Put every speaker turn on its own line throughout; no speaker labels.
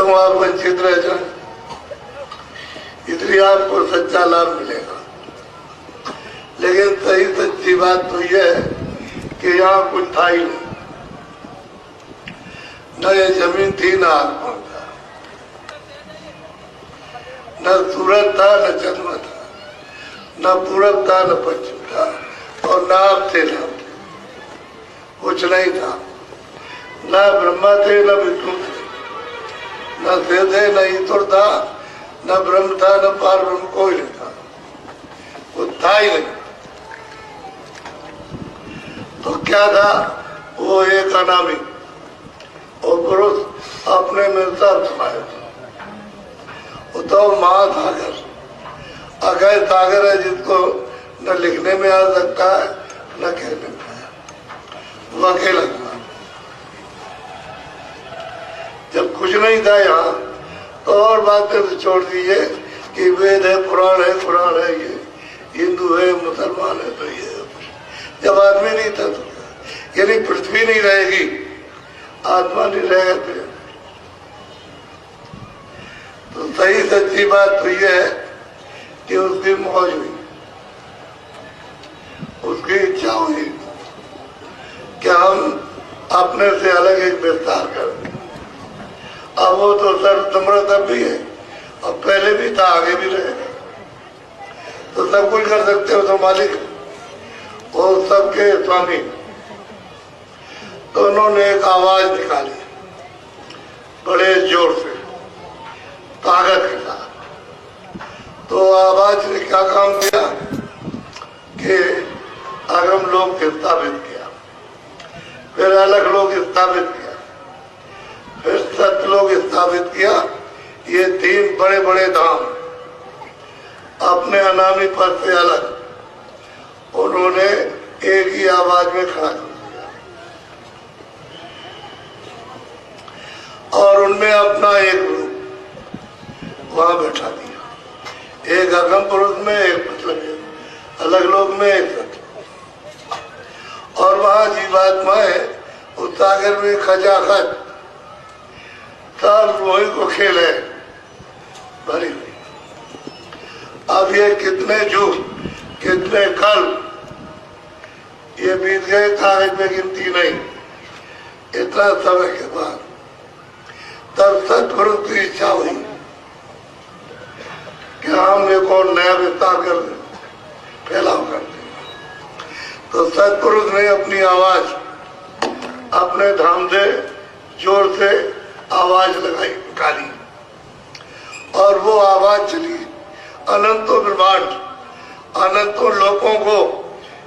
तक आप वंचित रह जाए, इसलिए आपको सच्चा लाभ मिलेगा। लेकिन सही सच्ची बात तो यह है कि यहाँ कुछ था ही नहीं, न ये जमीन थी, न आसमान था, न सूरज था, न चंद्रमा था, न पूरब था, न पश्चिम था, और न आप थे, न कुछ नहीं था। न ब्रह्मा थे, न विष्णु थे, न शिव थे, न ईश्वर था, न ब्रह्म था, न पार ब्रह्म, कोई नहीं था, वो था ही नहीं। तो क्या था? वो एक अनामी और पुरुष अपने में सब समाये था। वो तो महासागर, अगय सागर है, जिसको न लिखने में आ सकता है न कहने में, वो अकेला था। जब कुछ नहीं था यहाँ, तो और बातें तो छोड़ दीजिए कि वेद है, पुराण है, ये हिंदू है, मुसलमान है, तो ये जब आदमी नहीं था तो यानी पृथ्वी नहीं रहेगी, आत्मा नहीं रहेगा, तो सही सच्ची बात तो ये है कि उसकी मौज हुई, उसकी इच्छा हुई कि हम अपने से अलग एक विस्तार करें। अब वो तो सर्वसम्राट अब भी है, और पहले भी था, आगे भी रहेगा, तो सब कुछ कर सकते हो, तो मालिक और सबके स्वामी। तो उन्होंने एक आवाज निकाली बड़े जोर से, ताकत के साथ। तो आवाज ने क्या काम किया कि अगम लोक स्थापित किया, फिर अलग लोक स्थापित किया, फिर सत्यलोक स्थापित किया। ये तीन बड़े बड़े धाम अपने अनामी पद से अलग उन्होंने एक ही आवाज में खड़ा कर दिया, और उनमें अपना एक रूप वहां बैठा दिया, एक अगम पुरुष में, एक मतलब अलग लोक में, एक सत्य। और वहां जीवात्माएं उस सागर में खचाखच सब रोही को खेले भरी हुई। अब ये कितने युग, कितने कल ये बीत गए, कागज में गिनती नहीं। इतना समय के बाद तब सतगुरु की इच्छा हुई कि हम एक और नया विस्तार कर दें, फैलाव कर दें। तो सतपुरुष ने अपनी आवाज अपने धाम से जोर से आवाज लगाई, निकाली, और वो आवाज चली अनंतों ब्रह्मांड, अनंतों लोगों को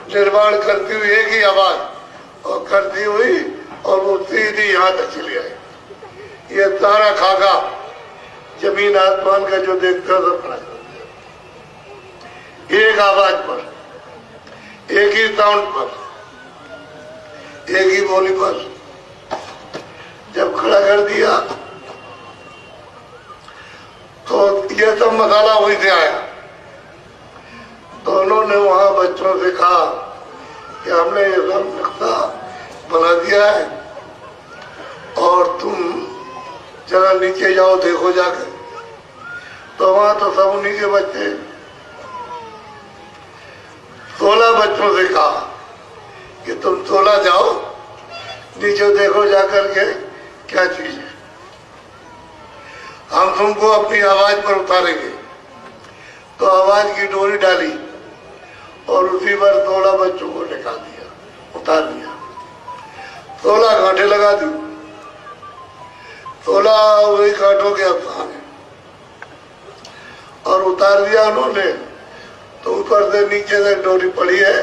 निर्माण करती हुई एक ही आवाज, और करती हुई, और वो सीधी यहाँ तक चली आई। ये सारा खाका जमीन आसमान का जो देखता है सब खड़ा कर दिया, एक आवाज पर, एक ही साउंड पर, एक ही बोली पर जब खड़ा कर दिया, तो ये सब मसाला वहीं से आया। तो उन्होंने वहां बच्चों से कहा कि हमने ये सब नक्शा बना दिया है, और तुम जरा नीचे जाओ, देखो जाकर। तो वहां तो सब उन्हीं के बच्चे, 16 बच्चों से कहा कि तुम 16 जाओ, नीचे देखो जाकर के क्या चीज है, हम तुमको अपनी आवाज पर उतारेंगे। तो आवाज की डोरी डाली, और उसी पर 16 बच्चों को निकाल दिया, उतार दिया। 16 कांटे लगा दी, 16 वही कांटों के अफसान है, और उतार दिया उन्होंने। तो ऊपर से नीचे तक डोरी पड़ी है,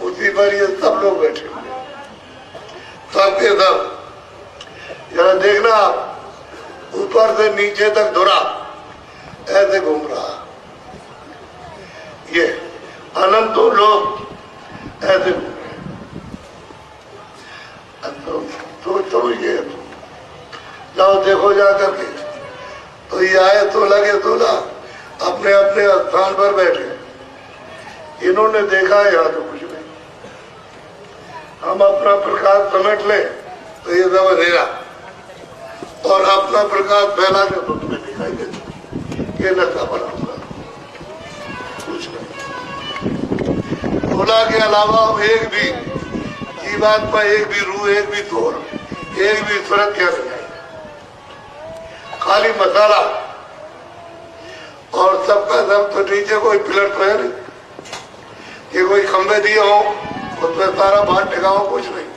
उसी पर ये सब लोग बैठे हुए, सबके सब। जरा देखना, ऊपर से नीचे तक धुरा ऐसे घूम रहा, ये अनंतों लोग ऐसे घूम रहे। तो ये जाओ देखो जा करके। तो ये आए 16 के 16 अपने अपने स्थान पर बैठे। इन्होंने देखा यहाँ तो कुछ नहीं, हम अपना प्रकाश समेट ले तो ये सब अंधेरा, और अपना प्रकाश फैलाने तो तुम्हें दिखाई देता ये नशा बनाऊंगा कुछ नहीं। भोला के अलावा एक भी जीवात्मा, एक भी रूह, एक भी तोड़, एक भी सूरत क्या नहीं आई, खाली मसाला। और सबका सब तो नीचे कोई पिलर तो है नहीं कि कोई खंबे दिए हो उसमें सारा भार टिकाओ, कुछ नहीं।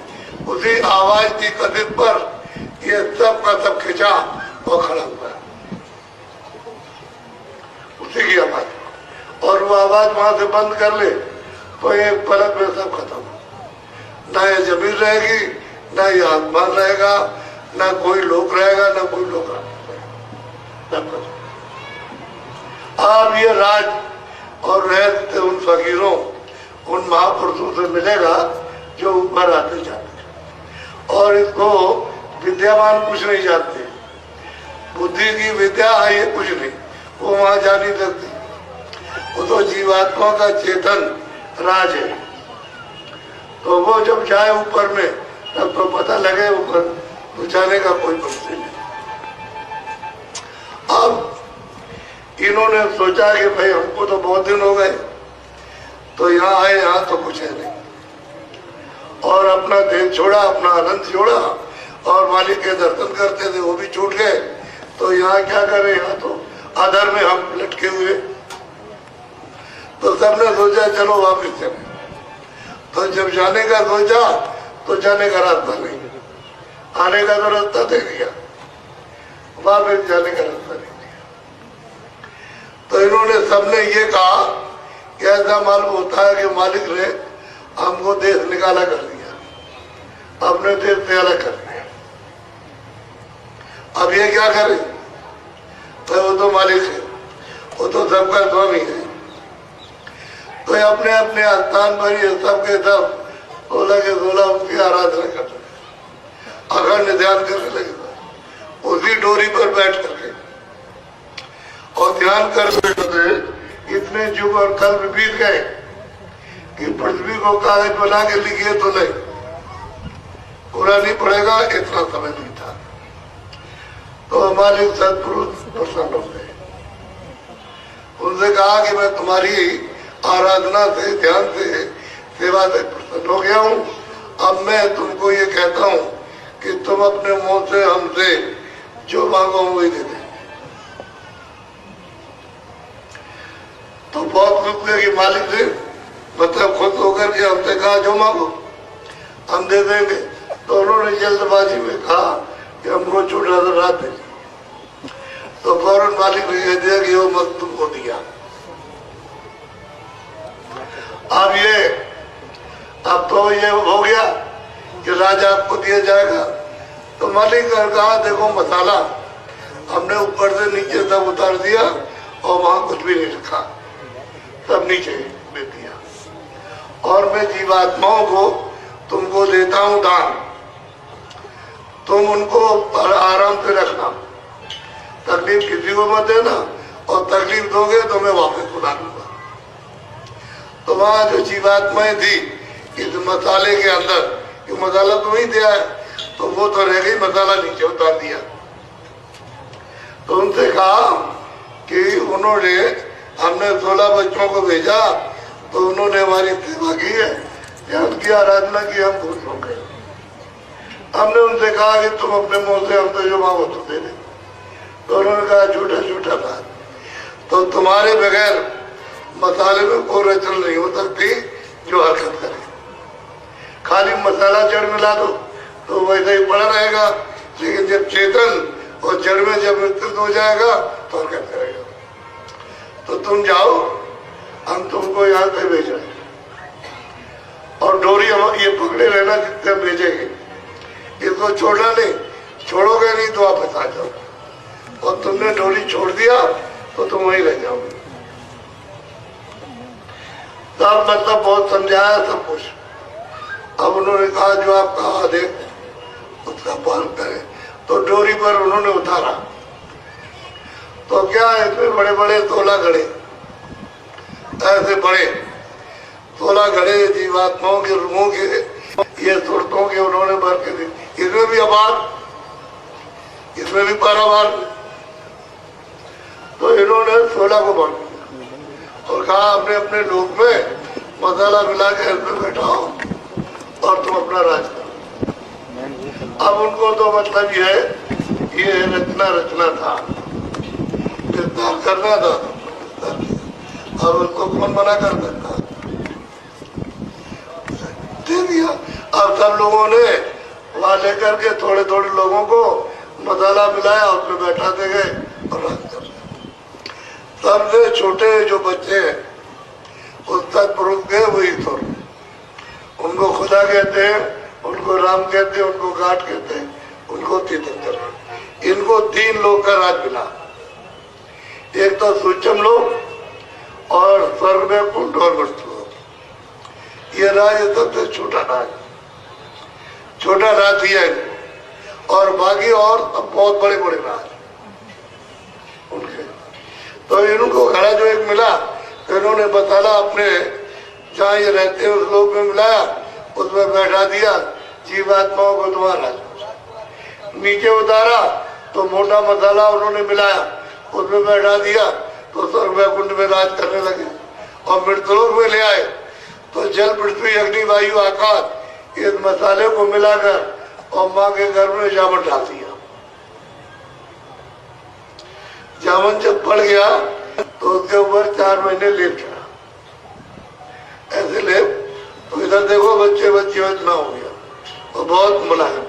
उसी आवाज की कदित पर ये सब का सब खिंचा और खड़ा हुआ है, उसी की आवाज। और वो आवाज वहां से बंद कर ले तो एक पलक में सब खत्म। ना ये जमीन रहेगी, ना ये आसमान रहेगा, ना कोई लोक रहेगा, ना कोई लोक रहेगा। अब ये राज और रहस्य उन फकीरों, उन महापुरुषों से मिलेगा जो ऊपर आते जाते। और इसको विद्यावान कुछ नहीं जानते, बुद्धि की विद्या है ये कुछ नहीं, वो वहां जा नहीं सकती। वो तो जीवात्मा का चेतन राज है। तो वो जब जाए ऊपर में तब तो पता लगे ऊपर, तो जाने का कोई पक्ष नहीं। अब इन्होंने सोचा कि भाई हमको तो बहुत दिन हो गए, तो यहाँ आए, यहाँ तो कुछ है नहीं। और अपना देह छोड़ा, अपना आनंद छोड़ा, और मालिक के दर्शन करते थे वो भी छूट गए। तो यहाँ क्या करें, यहाँ तो आधार में हम लटके हुए। तो सबने सोचा चलो वापिस चले। तो जब जाने का सोचा तो जाने का रास्ता नहीं, आने का तो रास्ता दे दिया, वापिस जाने का रास्ता नहीं दिया। तो इन्होंने सबने ये कहा कि ऐसा मालूम होता है कि मालिक ने हमको देश निकाला कर दिया, अपने देश से अलग कर दिया। अब ये क्या करे, तो वो तो मालिक है, वो तो सबका स्वामी है। तो अपने अपने स्थान पर ये सब के सब 16 के 16 उसकी आराधना करते थे, अखंड ध्यान करने लगे उसी डोरी पर बैठ करके। और ध्यान करते इतने युग और कल्प बीत गए कि पृथ्वी को कागज बना के लिखिए तो नहीं, पूरा नहीं पड़ेगा, इतना समय नहीं था। तो हमारे सदपुरुष प्रसन्न हो गए, उनसे कहा कि मैं तुम्हारी आराधना से, ध्यान से, सेवा से प्रसन्न हो गया हूँ। अब मैं तुमको ये कहता हूँ कि तुम अपने मुंह से हमसे जो मांगो वही दे दे। तो बहुत खुश हुए कि मालिक से मतलब खुश होकर के हमसे कहा जो मांगो हम दे देंगे। तो उन्होंने जल्दबाजी में कहा कि हमको छोटा सा रात दे। तो फौरन मालिक ने कह दिया कि वो मत तुमको दिया। अब तो ये हो गया कि राजा आपको दिया जाएगा। तो मालिक ने कहा देखो मसाला हमने ऊपर से नीचे सब उतार दिया और वहां कुछ भी नहीं रखा, सब नीचे दे दिया। और मैं जीवात्माओं को तुमको देता हूं दान, तुम उनको आराम से रखना, तकलीफ किसी को मत देना, और तकलीफ दोगे तो मैं वापस बुला लूंगा। तो वहां जो जीवात्माएं थी इस मसाले के अंदर, ये मसाला तो नहीं दिया है, तो वो तो रह गई, मसाला नीचे उतार दिया। तो उनसे कहा कि उन्होंने, हमने 16 बच्चों को भेजा तो उन्होंने हमारी सेवा की है, उनकी आराधना की, हम खुश हो गए। हमने उनसे कहा कि तुम अपने मुंह से हमसे जो मांगो तो दे दे। तो उन्होंने कहा झूठा झूठा बात, तो तुम्हारे बगैर मसाले में कोई रचना नहीं हो सकती जो हरकत करे। खाली मसाला जड़ मिला दो तो वैसे ही पड़ा रहेगा, लेकिन जब चेतन और जड़ में जब विस्तृत हो जाएगा तो हरकत करेगा। तो तुम जाओ, हम तुमको यहाँ से भेज रहे हैं, और डोरी हम ये पकड़े रहना जिससे हम भेजेंगे, इसको छोड़ना नहीं, छोड़ोगे नहीं तो वापस आ जाओ, और तुमने डोरी छोड़ दिया तो तुम वहीं रह जाओगे। तब मतलब बहुत समझाया सब कुछ। अब उन्होंने कहा जो आपका आदेश उसका पालन करें। तो डोरी पर उन्होंने उतारा तो क्या इसमें बड़े बड़े 16 घड़े, ऐसे बड़े 16 घड़े जीवात्माओं के रूहों के, ये सुरतों के उन्होंने भर के दी। इसमें भी आवाज, इसमें भी पारावार। तो इन्होंने 16 को बांट दिया और कहा अपने अपने लोग में मसाला मिला के इसमें बैठाओ और तुम अपना राज करो। अब उनको तो मतलब ये रचना था, गिरफ्तार करना था, अब उनको कौन मना कर सकता, दे दिया। अब सब लोगों ने वहां लेकर के थोड़े थोड़े लोगों को मसाला मिलाया, उसमें बैठाते गए और राज कर रहे। सबसे छोटे जो बच्चे हैं उस तक पुरुष गए वही तो, उनको खुदा कहते हैं, उनको राम कहते हैं, उनको गाट कहते हैं, उनको तीर्थंकर। इनको 3 लोग का राज मिला, एक तो सूक्ष्म लोग और स्वर्ग में कुंड और मृत्यु। ये राज सबसे छोटा राज दिया है, और बाकी और बहुत बड़े बड़े राज उनके। तो इनको घड़ा जो एक मिला, तो इन्होंने मसाला अपने जहाँ ये रहते हैं उस लोग में मिलाया, उसमें बैठा दिया, जीवात्माओं को तुम्हारा नीचे उतारा तो मोटा मसाला उन्होंने मिलाया, उसमें बैठा दिया तो स्वर्ग वैकुंठ में राज करने लगे। और मृतलोक में ले आए तो जल पृथ्वी अग्नि वायु आकाश इस मसाले को मिलाकर और माँ के गर्भ में जामन डाल दिया। जामन जब पड़ गया तो उसके ऊपर 4 महीने लेप चढ़ा, ऐसे लेप। तो इधर देखो बच्चे बच्चे इतना हो गया और बहुत मुलायम,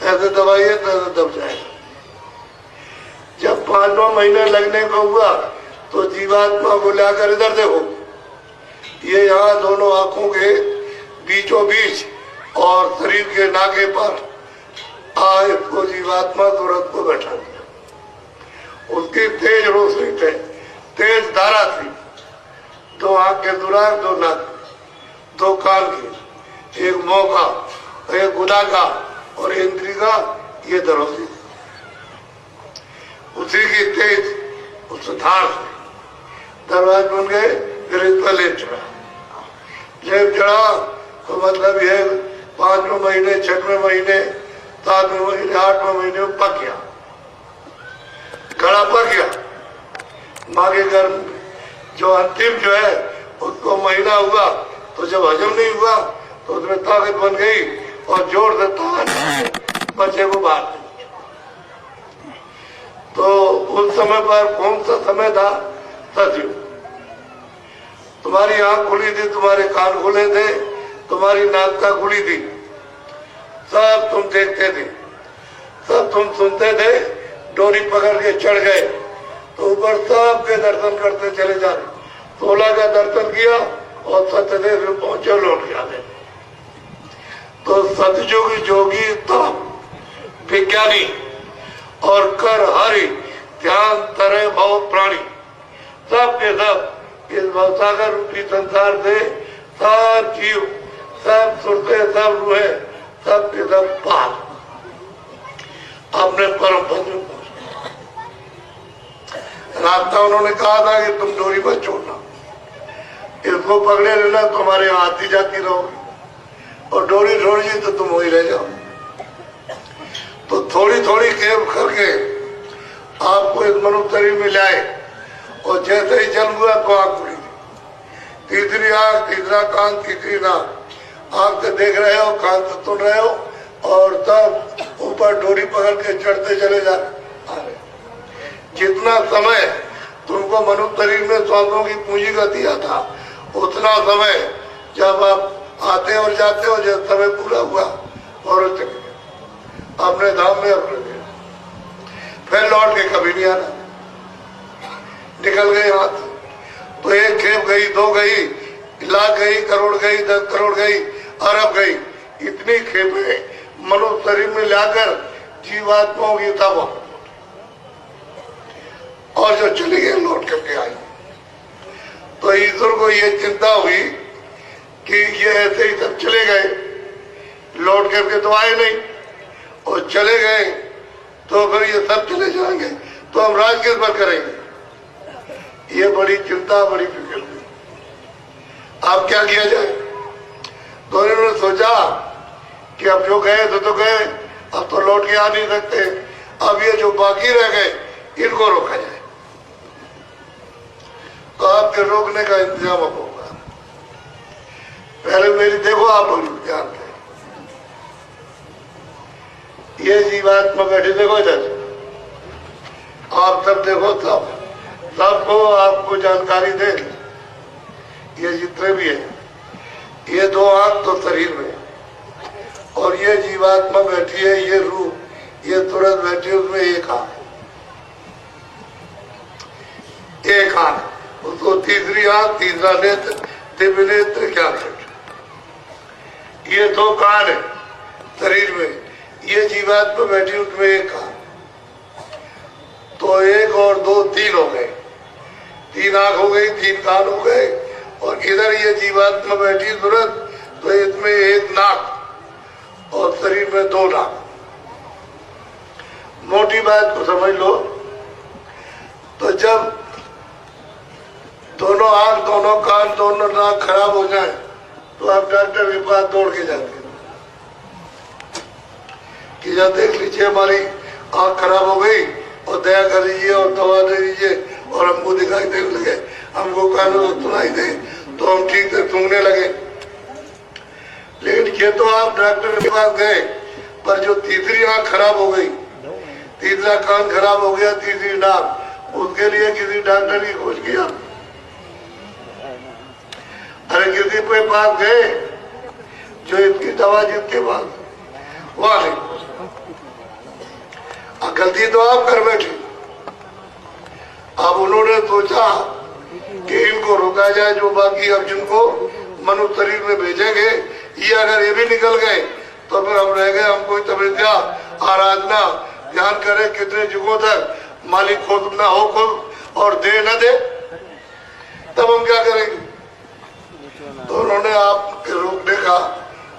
ऐसे दबाइए तो ऐसे दब जाएगा। जब 5वां महीने लगने को हुआ तो जीवात्मा को लाकर इधर देखो, ये यहाँ दोनों आंखों के बीचों बीच और शरीर के नाके पर इसको जीवात्मा तुरंत को बैठा दिया। उसकी तेज रोशनी थे, तेज धारा थी, 2 आंख के दुराग, 2 नाक, 2 कान की, एक मुंह का, एक गुदा का और इंद्री का, ये दरोसी उसी की तेज उस धार से दरवाज बन गए। फिर इस पर लेप चढ़ा तो मतलब ये 5वें महीने, 6वें महीने, 7वें महीने, 8वें महीने में पक गया, घड़ा पक गया। माँ के गर्भ जो अंतिम जो है उसको महीना हुआ, तो जब हजम नहीं हुआ तो उसमें ताकत बन गई और जोर से ताकत बच्चे को बाहर। तो उस समय पर कौन सा समय था? सतयुग। तुम्हारी आंख खुली थी, तुम्हारे कान खुले थे, तुम्हारी नाक खुली थी, सब तुम देखते थे, सब तुम सुनते थे। डोरी पकड़ के चढ़ गए तो ऊपर सबके दर्शन करते चले जा रहे। 16 का दर्शन किया और सत्यदेव में पहुंचे, लौट जाते। तो सतयुग जोगी तप विज्ञानी और कर हरि ध्यान तरे भव प्राणी, सब के सब इस भवसागर रूपी संसार से सब जीव, सब सुरते, सब रूहे, सब के सब पार अपने परम पद में पहुंच। रास्ता उन्होंने कहा था कि तुम डोरी मत छोड़ना, इसको पकड़े लेना, तुम्हारे आती जाती रहोगी, और डोरी छोड़िए तो तुम वही रह जाओ। तो थोड़ी थोड़ी खेप करके आपको इस मनुष्य शरीर में लाए, और जैसे ही जन्म हुआ तो आंख खुली, तीसरी आंख, तीसरा कान, तीसरी नाक। आंख से देख रहे हो, कान से सुन रहे हो, और तब ऊपर डोरी पकड़ के चढ़ते चले जा रहे। जितना समय तुमको मनुष्य शरीर में सांसों की पूंजी का दिया था, उतना समय जब आप आते और जाते हो, जब समय पूरा हुआ और चले गए अपने धाम में, अपने फिर लौट के कभी नहीं आना। निकल गए हाथ, तो 1 खेप गई, 2 गई, लाख गई, करोड़ गई, 10 करोड़ गई, अरब गई, इतनी खेपें मनुष्य शरीर में लाकर जीवात्माओं की तब, और जो चली गई लौट करके आई। तो ईश्वर को ये चिंता हुई कि ये ऐसे ही सब चले गए, लौट करके तो आए नहीं, और चले गए तो फिर ये सब चले जाएंगे तो हम राज किस पर करेंगे। ये बड़ी चिंता, बड़ी फिक्र हुई। अब क्या किया जाए? तो इन्होंने सोचा कि अब जो गए तो गए, अब तो लौट के आ नहीं सकते। अब ये जो बाकी रह गए इनको रोका जाए, तो आपके रोकने का इंतजाम अब होगा। पहले मेरी देखो आप लोग ध्यान से, ये जीवात्मा बैठी देखो इधर, आप सब देखो, सबको आपको जानकारी दे। ये जितने भी है, ये दो आंख तो शरीर में, और ये जीवात्मा बैठी है, ये रूह, ये तुरंत बैठी है, उसमें एक आंख, एक आंख, उसको तीसरी आंख, तीसरा नेत्र, दिव्य नेत्र, क्या ये दो कान है शरीर में, ये जीवात्मा बैठी उसमें एक कान, तो एक और दो तीन हो गए, तीन आंख हो गई, तीन कान हो गए, और इधर ये जीवात्मा बैठी तुरंत, तो इसमें एक नाक और शरीर में दो नाक। मोटी बात को समझ लो, तो जब दोनों आंख, दोनों कान, दोनों नाक खराब हो जाए तो आप डॉक्टर के पास दौड़ के जाते हैं कि जब देख लीजिए हमारी आंख खराब हो गई और दया कर लीजिए और दवा दे दीजिए और हमको दिखाई देने लगे, हमको कानों से सुनाई दे तो हम ठीक से सूंघने लगे। लेकिन ये तो आप डॉक्टर के पास गए, पर जो तीसरी आंख खराब हो गई, तीसरा कान खराब हो गया, तीसरी नाक, उसके लिए किसी डॉक्टर की खोज किया? अरे किसी के पास गए जो इसकी दवा जिसके पास, वहां नहीं। गलती तो आप कर बैठे। अब उन्होंने सोचा कि इनको रोका जाए, जो बाकी अर्जुन को मनुष्य शरीर में भेजेंगे, ये अगर ये भी निकल गए तो फिर हम रह गए, हम कोई तपस्या, आराधना, ध्यान करें कितने युगों तक, मालिक खुद ना हो खुद और दे न दे, तब हम क्या करेंगे? तो उन्होंने आपके रोकने का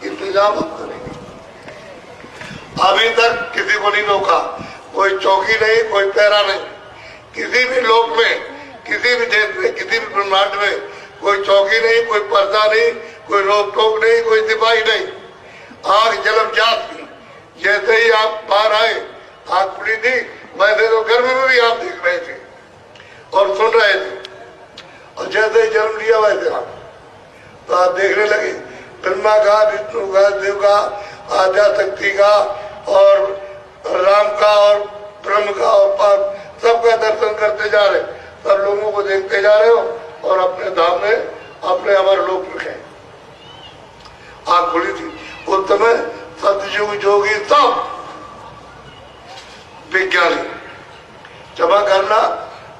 इंतजाम हम करेंगे। अभी तक किसी को नहीं रोका, कोई चौकी नहीं, कोई पैरा नहीं, किसी भी लोक में, किसी भी देश में, किसी भी ब्रह्मांड में कोई चौकी नहीं, कोई पर्दा नहीं, कोई रोक टोक नहीं, कोई सिपाही नहीं। आग जलम जात थी, जैसे ही आप बाहर आए आग खुली थी, वैसे तो गर्भ में भी आप देख रहे थे और सुन रहे थे, और जैसे ही जन्म लिया वैसे आप तो आप देखने लगे। ब्रह्मा का, विष्णु का, देव का, आद्या शक्ति का और राम का और ब्रह्म का और सबका दर्शन करते जा रहे, सब लोगों को देखते जा रहे हो और अपने धाम में, अपने अमर लोक में गए। आग खुली थी उस समय, सतयुग जोगी सब विज्ञानी। क्षमा करना,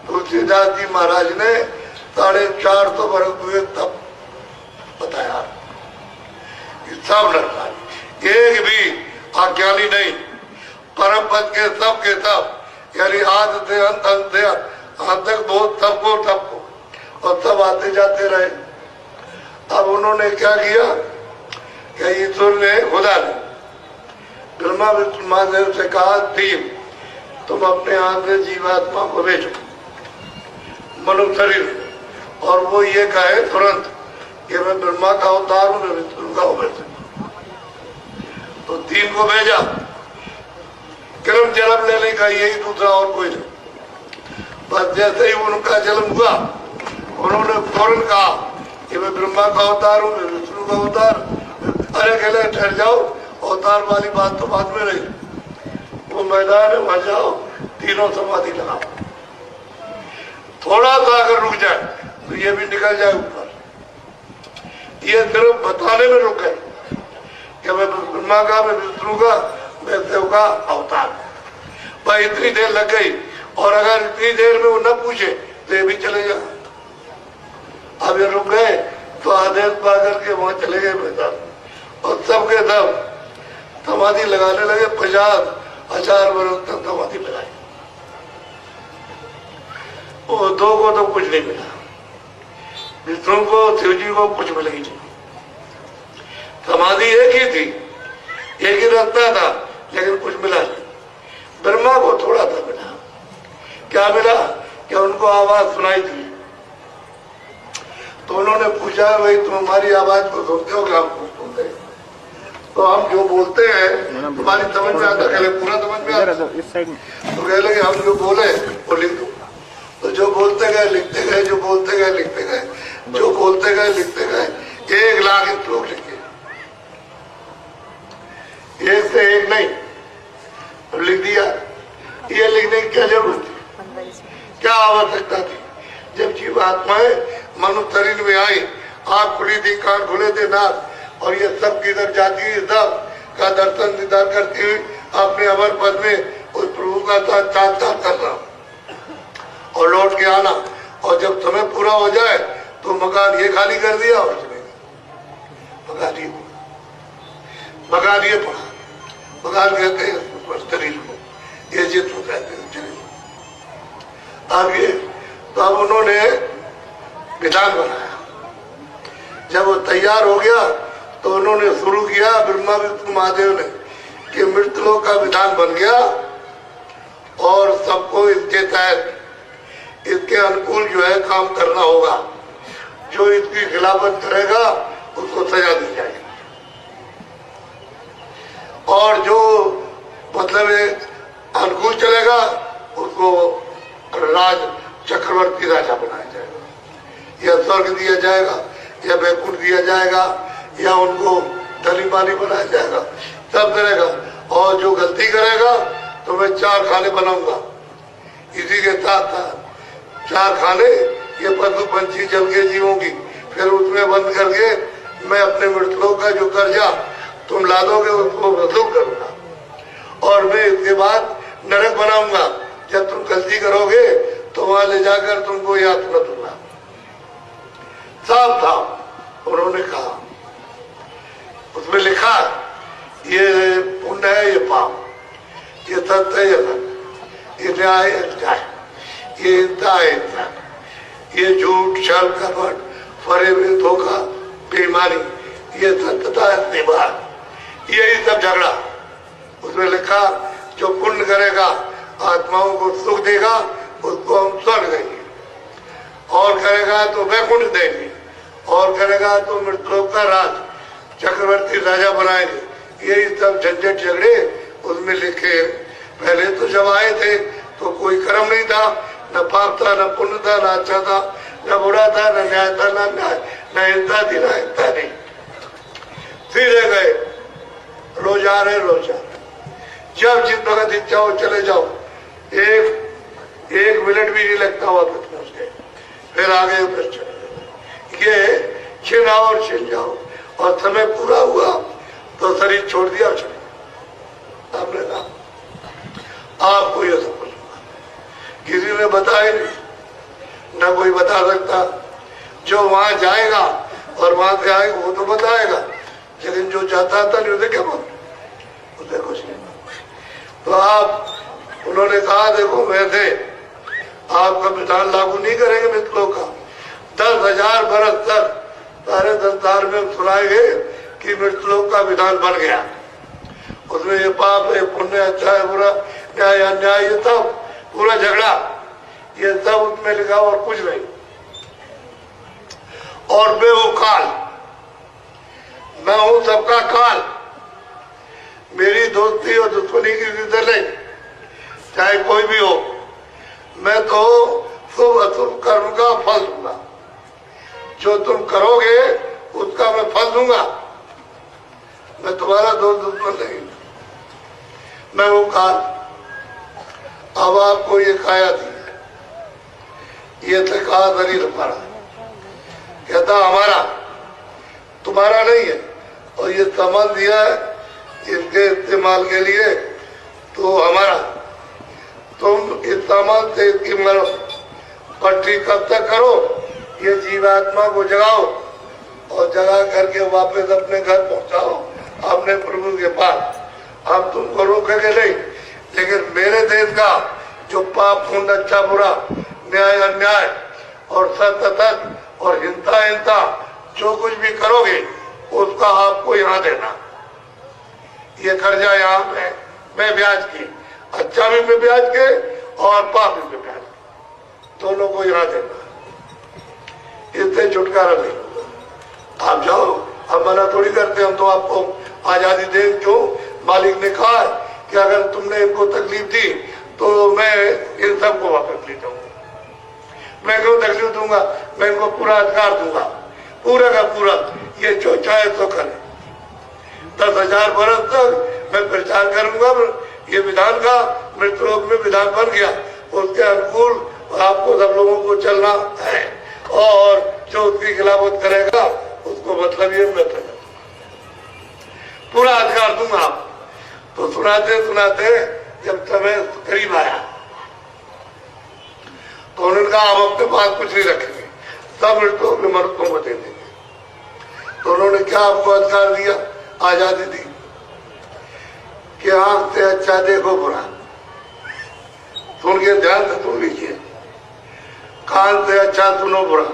तुलसीदास जी महाराज ने 450 वर्ष हुए तब बताया, सब लड़का, एक भी अज्ञानी नहीं, परम पद के सब, यानी आद से अंत, अंत से अंत तक, बहुत सबको और सब आते जाते रहे। अब उन्होंने क्या किया कि ईश्वर ने, खुदा ने ब्रह्मा विष्णु महादेव से कहा, तीन तुम अपने हाथ से जीवात्मा को भेजो मनुष्य शरीर, और वो ये कहे तुरंत कि मैं ब्रह्मा का अवतार हूं, मैं विष्णु का अवतार। तो तीन को भेजा, क्रम जन्म लेने का यही, दूसरा और कोई नहीं। बस जैसे ही उनका जन्म हुआ, उन्होंने फौरन कहा कि मैं ब्रह्मा का अवतार हूं, मैं विष्णु का अवतार। अरे कहले ठहर जाओ, अवतार वाली बात तो बाद में रही, वो मैदान है, वहां जाओ, तीनों समाधि लगाओ। थोड़ा सा अगर रुक जाए तो ये भी निकल जाए ऊपर। ये सिर्फ बताने में रुक गए कि मैं ब्रह्मा का, मैं विष्णु का, मैं देव का अवतार। भाई इतनी देर लग गई, और अगर इतनी देर में वो न पूछे तो ये भी चले जा। अब ये रुक गए तो आदेश पा करके वहां चले गए मैदान, और सबके सब समाधि लगाने लगे। 50,000 वर्ष तक समाधि लगाई। वो दो को तो कुछ नहीं मिला, विष्णु को, शिव जी को कुछ मिला ही नहीं। समाधि एक ही थी, एक ही रास्ता था, लेकिन कुछ मिला नहीं। ब्रह्मा को थोड़ा सा मिला। क्या मिला? कि उनको आवाज सुनाई थी। तो उन्होंने पूछा, भाई तुम हमारी आवाज को सुनते हो? क्या हमको सुनते? तो हम जो बोलते हैं तुम्हारी समझ में आता, कहले पूरा समझ में आता,
इस साइड में
तो कह लगे हम जो बोले वो लिख दो। तो जो बोलते गए लिखते गए, जो बोलते गए लिखते गए, जो बोलते गए लिखते गए, 1 लाख श्लोक लिखे, एक से एक नहीं, तो लिख दिया। ये लिखने की क्या जरूरत थी, क्या आवश्यकता थी? जब जीवात्माएं मनुष्य शरीर में आई, आँख खुली थी, कान खुले थे, नाक, और ये सब किधर जाती है, सब का दर्शन दीदार करती हुई अपने अमर पद में उस प्रभु का साक्षात्कार करना और लौट के आना। और जब समय पूरा हो जाए तो मकान ये खाली कर दिया और चले गए। मकान ये पड़ा, मकान कहते हैं शरीर को, ये जिसको कहते हैं शरीर। अब ये तो अब उन्होंने विधान बनाया। जब वो तैयार हो गया तो उन्होंने शुरू किया, ब्रह्मा विष्णु महादेव ने, कि मृतलोक का विधान बन गया और सबको इसके तहत इसके अनुकूल जो है काम करना होगा। जो इसकी खिलाफत करेगा उसको सजा दी जाएगी, और जो मतलब अनुकूल चलेगा उसको राज चक्रवर्ती राजा बनाया जाएगा, या स्वर्ग दिया जाएगा, या वैकुंठ दिया जाएगा, या उनको धनी पानी बनाया जाएगा, सब करेगा। और जो गलती करेगा तो मैं 4 खाने बनाऊंगा, इसी के साथ साथ 4 खाने ये पशु पंछी जल के जीवों की, फिर उसमें बंद करके मैं अपने मृतलोक का जो कर्जा तुम ला दोगे उसको वसूल करूंगा। और मैं इसके बाद नरक बनाऊंगा, जब तुम गलती करोगे तो वहां ले जाकर तुमको यातना दूंगा। साफ साफ उन्होंने कहा, उसमें लिखा ये पुण्य है, ये पाप, ये सत्य है, ये सत्य, ये न्याय है, न्याय, ये हिंसा है, हिंसा, ये झूठ छल कपट फरे में धोखा बेईमानी, ये सत्यता है, निवार, यही सब झगड़ा। उसमें लिखा जो पुण्य करेगा आत्माओं को सुख देगा उसको हम स्वर्ग देंगे, और करेगा तो वैकुंठ देंगे, और करेगा तो मृतलोक का राज चक्रवर्ती राजा बनाएंगे। यही सब झंझट झगड़े उसमें लिखे। पहले तो जब आए थे तो कोई कर्म नहीं था, न पाप था, न पुण्य था, न अच्छा था, न बुरा था, न न्याय था, न न्याय, न हिंसा थी, न हिंसा नहीं। सीधे गए, रोज आ रहे, रोज आ रहे, जब जिस वक्त इच्छा हो चले जाओ, एक मिनट भी नहीं लगता वापस पहुंच गए, फिर आ गए, फिर चले गए। ये छिन आओ और छिन जाओ, और समय पूरा हुआ तो शरीर छोड़ दिया, चले। आपने कहा आपको ये सब कुछ किसी ने बताया नहीं, न कोई बता सकता। जो वहां जाएगा और वहां से आएगा वो तो बताएगा, लेकिन जो जाता था नहीं उसे क्या बोल, उसे कुछ नहीं। तो आप, उन्होंने कहा देखो वैसे आपका विधान लागू नहीं करेंगे मित्रों का। 10,000 बरस तक सारे संसार में सुनाए गए कि मृतलोक का विधान बन गया, उसमें ये पाप है, पुण्य, अच्छा है, बुरा, न्याय अन्याय, ये सब पूरा झगड़ा, ये सब उसमें लिखा और कुछ नहीं। और मैं हूं काल, मैं हूं सबका काल, मेरी दोस्ती और दुश्मनी किसी से नहीं, चाहे कोई भी हो। मैं तो शुभ अशुभ कर्म का फल दूंगा, जो तुम करोगे उसका मैं फल दूंगा। मैं तुम्हारा दोस्त दुश्मन नहीं, मैं हूं काल। अब आपको ये काया दी है, ये तो कहा शरीर हमारा, कहता हमारा, तुम्हारा नहीं है। और ये सामान दिया है इसके इस्तेमाल के लिए, तो हमारा, तुम इस सामान से इसकी पट्टी कब तक करो, ये जीवात्मा को जगाओ और जगा करके वापस अपने घर पहुंचाओ, अपने प्रभु के पास। हम तुमको रोकेंगे नहीं, लेकिन मेरे देश का जो पाप पुण्य, अच्छा बुरा, न्याय अन्याय और सत्य असत और हिंसा हिंसा जो कुछ भी करोगे उसका आपको यहाँ देना। ये कर्जा यहाँ पे मैं ब्याज की, अच्छा भी मैं ब्याज के और पाप भी मैं ब्याज के, दोनों को यहाँ देना। इससे छुटकारा नहीं होगा। आप जाओ हम मना थोड़ी करते, हम तो आपको आजादी दें। क्यों? मालिक ने कहा है कि अगर तुमने इनको तकलीफ दी तो मैं इन सबको वापस ले जाऊंगा। मैं क्यों तकलीफ दूंगा? मैं इनको पूरा अधिकार दूंगा, पूरा का पूरा। ये जो चाहे तो करे। 10,000 बरस तक मैं प्रचार करूंगा। ये विधान का मृतलोक में विधान बन गया, उसके अनुकूल आपको सब लोगों को चलना है, और जो उसकी खिलाफत करेगा उसको मतलब ये मैं पूरा अधिकार दूंगा। तो सुनाते सुनाते जब समय करीब आया तो उन्होंने कहा हम अपने पास कुछ नहीं रखेंगे, सब मृतलोक में मनुष्यों को दे देंगे। तो उन्होंने क्या आपको अधिकार दिया, आजादी दी कि आंख से अच्छा देखो बुरा। सुन के ध्यान से सुन लीजिए, कान से अच्छा सुनो बुरा।